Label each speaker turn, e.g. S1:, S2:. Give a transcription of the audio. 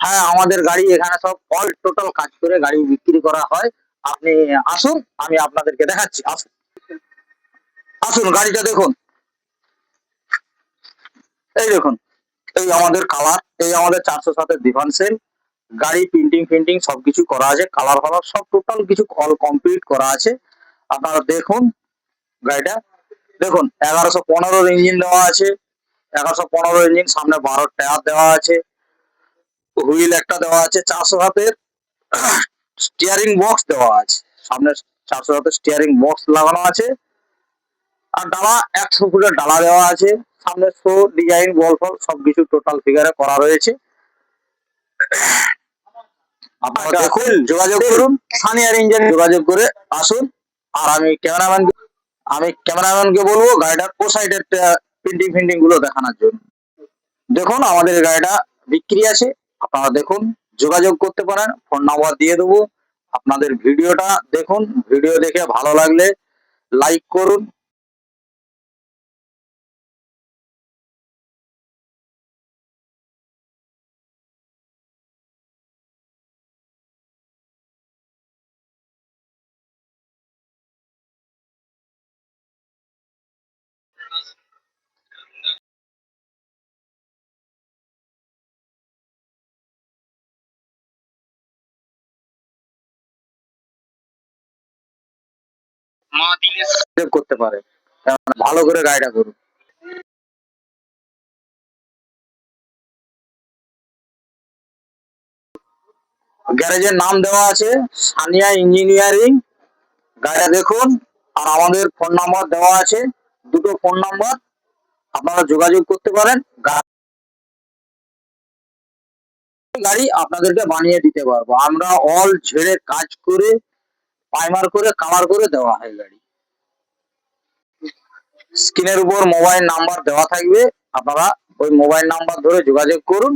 S1: হ্যাঁ, আমাদের গাড়ি এখানে সব অল টোটাল কাজ করে গাড়ি বিক্রি করা হয়। আপনি আসুন, আমি আপনাদেরকে দেখাচ্ছি। আসুন, আসুন, গাড়িটা দেখুন। এই দেখুন, এই আমাদের কালার, এই আমাদের 407-এর ডিফেন্সের গাড়ি। প্রিন্টিং ফিন্টিং সবকিছু করা আছে, কালার ফালার সব টোটাল কিছু অল কমপ্লিট করা আছে। আপনারা দেখুন গাড়িটা। দেখুন, 1115 ইঞ্জিন দেওয়া আছে। 1115 ইঞ্জিন, সামনে 12 টায়ার দেওয়া আছে, হুইল একটা দেওয়া আছে। 407-এর স্টিয়ারিং বক্স দেওয়া আছে, সামনে 407-এর স্টিয়ারিং বক্স লাগানো আছে। আর ডালা 100 ফুটের ডালা দেওয়া আছে। সামনে শো ডিজাইন বল ফল সবকিছু টোটাল ফিগারে করা রয়েছে। আপনারা দেখুন, যোগাযোগ করুন, সানিয়ার ইঞ্জিন যোগাযোগ করে আসুন। আর আমি ক্যামেরাম্যানকে বলবো গাড়িটার ও সাইডের প্রিন্টিং ফিন্টিং গুলো দেখানোর জন্য। দেখুন, আমাদের গাড়িটা বিক্রি আছে, আপনারা দেখুন, যোগাযোগ করতে পারেন, ফোন নাম্বার দিয়ে দেবো। আপনাদের ভিডিওটা দেখুন, ভিডিও দেখে ভালো লাগলে লাইক করুন। মা দিলে করতে পারে, ভালো করে গাড়িটা করুন। গ্যারেজের নাম দেওয়া আছে সানিয়া ইঞ্জিনিয়ারিং। গাড়িটা দেখুন। আর আমাদের ফোন নাম্বার দেওয়া আছে, দুটো ফোন নাম্বার, আপনারা যোগাযোগ করতে পারেন। গাড়ি আপনাদেরকে বানিয়ে দিতে পারবো আমরা, অল ঝেড়ে কাজ করে প্রাইমার করে কালার করে দেওয়া হয় গাড়ি। স্ক্রিনের উপর মোবাইল নাম্বার দেওয়া থাকবে, আপনারা ওই মোবাইল নাম্বার ধরে যোগাযোগ করুন।